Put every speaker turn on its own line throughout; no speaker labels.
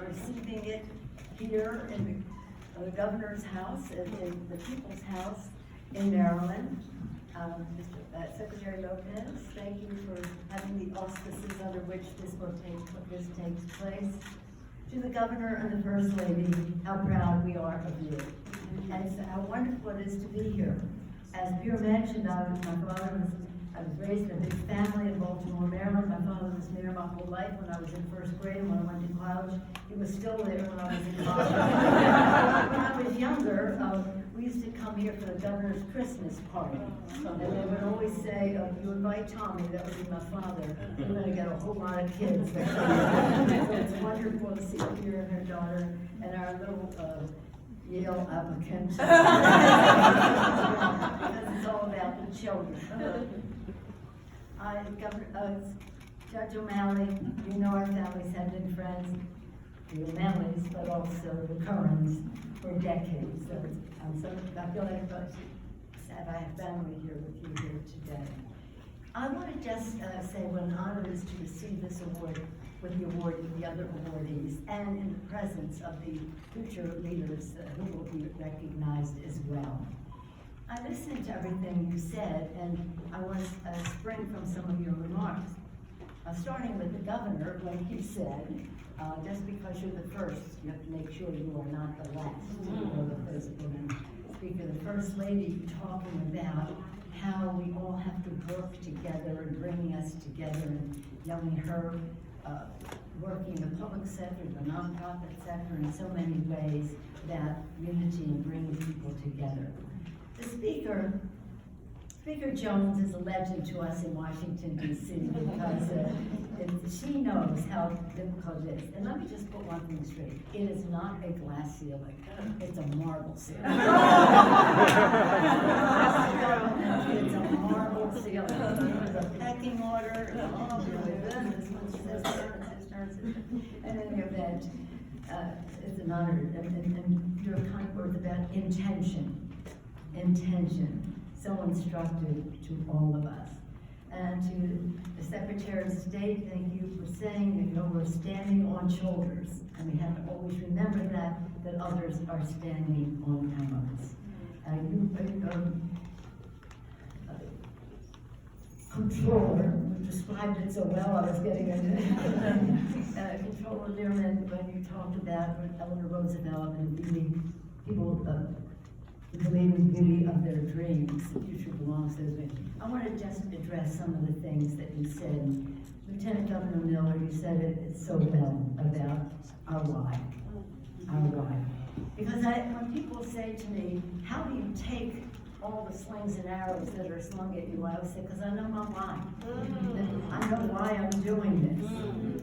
receiving it here in the governor's house, in the People's House in Maryland. Secretary Lopez, thank you for having the auspices under which this takes place. To the governor and the first lady, how proud we are of you, and how wonderful it is to be here. As Pierre mentioned, I was raised in a big family in Baltimore, Maryland. My father was mayor my whole life. When I was in first grade, when I went to college, he was still there when I was in college. When I was younger, we used to come here for the governor's Christmas party. And they would always say, you invite Tommy, that would be my father. We're going to get a whole lot of kids. So it's wonderful to see Pierre and her daughter and our little Yale applicant. Because it's all about the children. Judge O'Malley, you know our families have been friends, the O'Malleys, but also the Currans for decades. So I feel like I have family here with you here today. I want to just say what an honor it is to receive this award with the other awardees, and in the presence of the future leaders who will be recognized as well. I listened to everything you said, and I want to spring from some of your remarks. Starting with the governor, like you said, just because you're the first, you have to make sure you are not the last. Or the first woman speaker, the first lady, talking about how we all have to work together and bringing us together, and knowing her working in the public sector, the nonprofit sector, in so many ways, that unity and bringing people together. The Speaker Jones is a legend to us in Washington, D.C. because she knows how difficult it is. And let me just put one thing straight. It is not a glass ceiling. It's a marble ceiling. It's a marble ceiling. There's a pecking order. This one says this turns. And in the event, it's an honor. And your kind words about intention. So instructive to all of us. And to the Secretary of State, thank you for saying that we're standing on shoulders. And we have to always remember that others are standing on ours. Controller, you described it so well, I was getting into Controller Learman, when you talked about Eleanor Roosevelt and really people the believing beauty of their dreams, the future belongs to those dreams. I want to just address some of the things that you said. Lieutenant Governor Miller, you said it so well about our why. Because when people say to me, how do you take all the slings and arrows that are slung at you, I always say, because I know my why. I know why I'm doing this.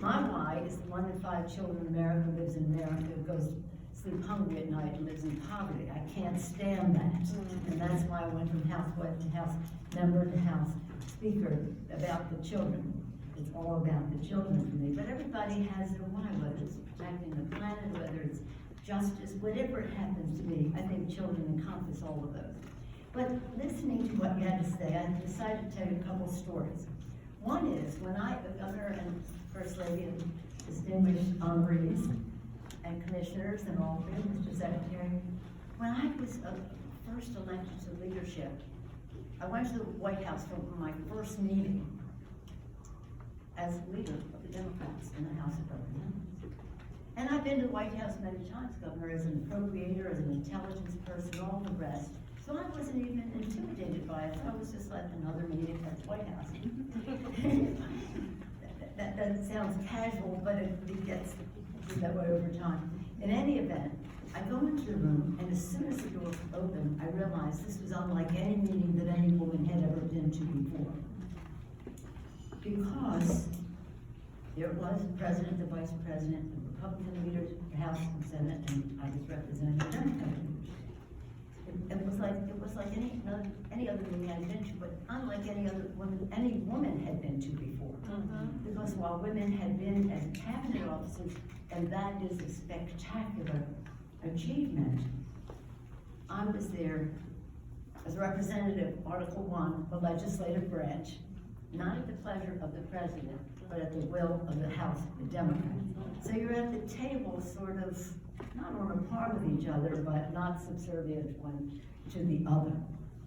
My why is 1 in 5 children in America lives in America, goes sleep hungry at night and lives in poverty. I can't stand that. And that's why I went from housewife to house member to house speaker about the children. It's all about the children for me. But everybody has their why, whether it's protecting the planet, whether it's justice, whatever it happens to be. I think children encompass all of those. But listening to what you had to say, I decided to tell you a couple stories. One is when the governor and first lady and distinguished honorees and commissioners and all of you, Mr. Secretary, when I was first elected to leadership, I went to the White House for my first meeting as leader of the Democrats in the House of Representatives. And I've been to the White House many times, Governor, as an appropriator, as an intelligence person, all the rest. So I wasn't even intimidated by it. I was just like another meeting at the White House. that sounds casual, but it gets that way over time. In any event, I go into the room, and as soon as the door opened, I realized this was unlike any meeting that any woman had ever been to before. Because there was the president, the vice president, the Republican leaders, the House and Senate, and I was representing the Democratic leaders. It was like any other meeting I'd been to, but unlike any woman had been to before. Because while women had been as cabinet officers, and that is a spectacular achievement, I was there as a representative, Article 1, the legislative branch, not at the pleasure of the president, but at the will of the House, the Democrats. So you're at the table sort of, not on a par with each other, but not subservient one to the other.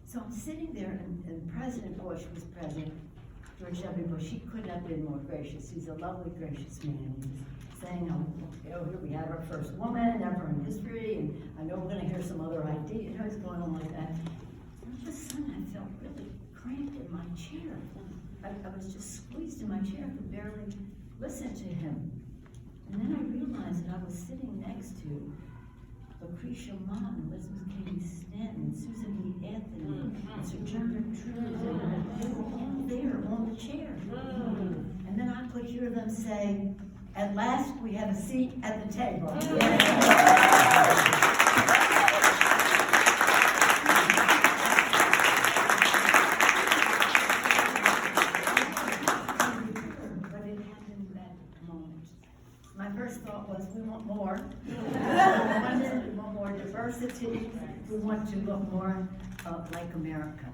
So I'm sitting there, and President Bush was present, George W. Bush. He couldn't have been more gracious. He's a lovely, gracious man. He was saying how, here we had our first woman ever in history, and I know we're going to hear some other idea. He's going on like that. And all of a sudden, I felt really cramped in my chair. I was just squeezed in my chair. I could barely listen to him. And then I realized that I was sitting next to Lucretia Mott and Elizabeth Cady Stanton and Susan B. Anthony and Sir John Trudeau. They were all there on the chair. And then I could hear them say, "At last we have a seat at the table." My first thought was, we want more. We want more diversity. We want to look more like America.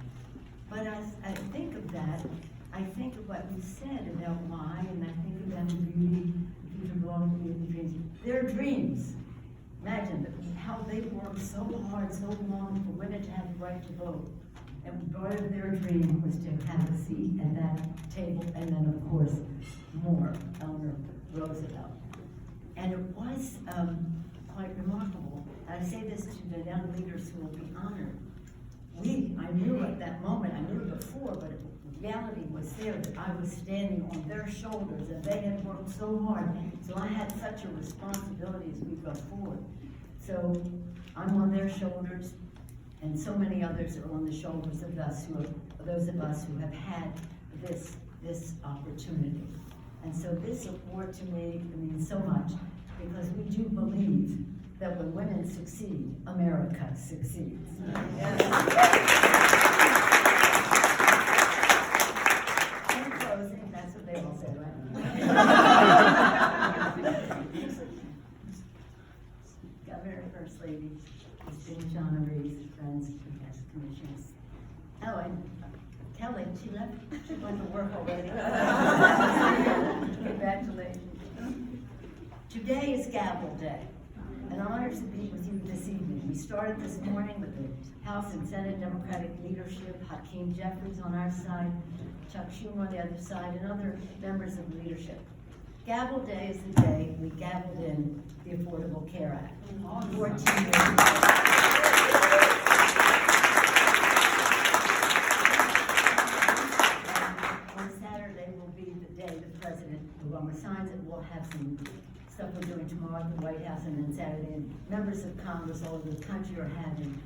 But as I think of that, I think of what you said about why, and I think about the beauty, the future belongs to the dreams. Their dreams. Imagine how they worked so hard, so long for women to have the right to vote. And part of their dream was to have a seat at that table, and then, of course, more, Eleanor Roosevelt. And it was quite remarkable. And I say this to the young leaders who will be honored. I knew at that moment, I knew it before, but the reality was there that I was standing on their shoulders, and they had worked so hard. So I had such a responsibility as we go forward. So I'm on their shoulders, and so many others are on the shoulders of those of us who have had this opportunity. And so this award to me means so much, because we do believe that when women succeed, America succeeds. Yes. In closing, that's what they all say, right? Governor, First Lady, distinguished honorees, friends, and guest commissioners. Oh, and Kelly, she left. She went to work already. Congratulations. Today is Gavel Day, and I'm honored to be with you this evening. We started this morning with the House and Senate Democratic leadership, Hakeem Jeffries on our side, Chuck Schumer on the other side, and other members of the leadership. Gavel Day is the day we gavelled in the Affordable Care Act. 14 years ago. Obama signs it. We'll have some stuff we're doing tomorrow at the White House, and then Saturday, and members of Congress all over the country are having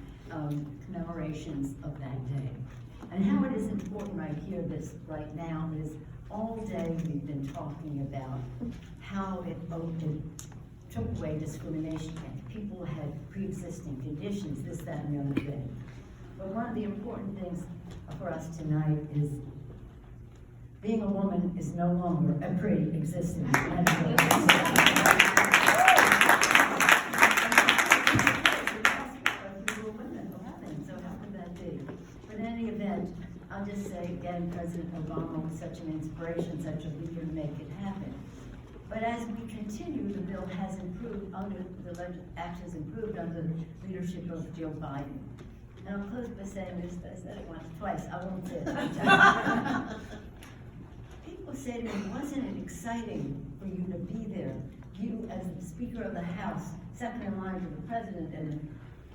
commemorations of that day. And how it is important right here, this right now, is all day we've been talking about how it took away discrimination, and people had pre-existing conditions, this, that, and the other thing. But one of the important things for us tonight is being a woman is no longer a pre-existing medical condition. So how could that be? But in any event, I'll just say again, President Obama was such an inspiration, such a leader to make it happen. But as we continue, the bill has improved act has improved under the leadership of Joe Biden. And I'll close by saying this, I said it once, twice, I won't say it. People say to me, wasn't it exciting for you to be there? You, as the Speaker of the House, second in line to the President and the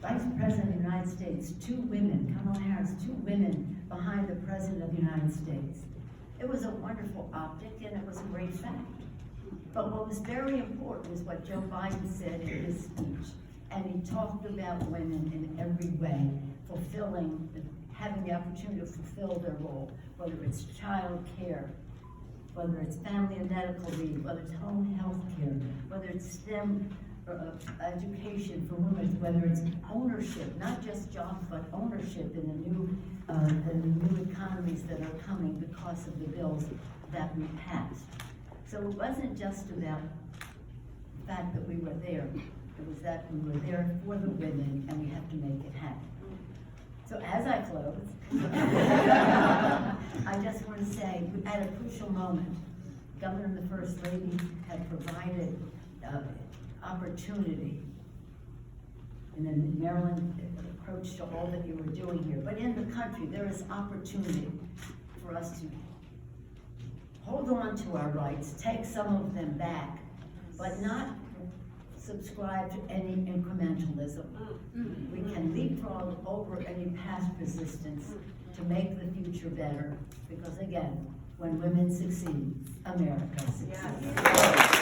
Vice President of the United States, 2 women, Kamala Harris, 2 women behind the President of the United States. It was a wonderful optic, and it was a great fact. But what was very important is what Joe Biden said in his speech. And he talked about women in every way, having the opportunity to fulfill their role, whether it's child care, whether it's family and medical leave, whether it's home health care, whether it's STEM education for women, whether it's ownership, not just jobs, but ownership in the new economies that are coming because of the bills that we passed. So it wasn't just about the fact that we were there. It was that we were there for the women, and we have to make it happen. So as I close, I just want to say, at a crucial moment, Governor and the First Lady have provided opportunity in the Maryland approach to all that you were doing here. But in the country, there is opportunity for us to hold on to our rights, take some of them back, but not subscribe to any incrementalism. We can leapfrog over any past resistance to make the future better, because again, when women succeed, America succeeds. Yes.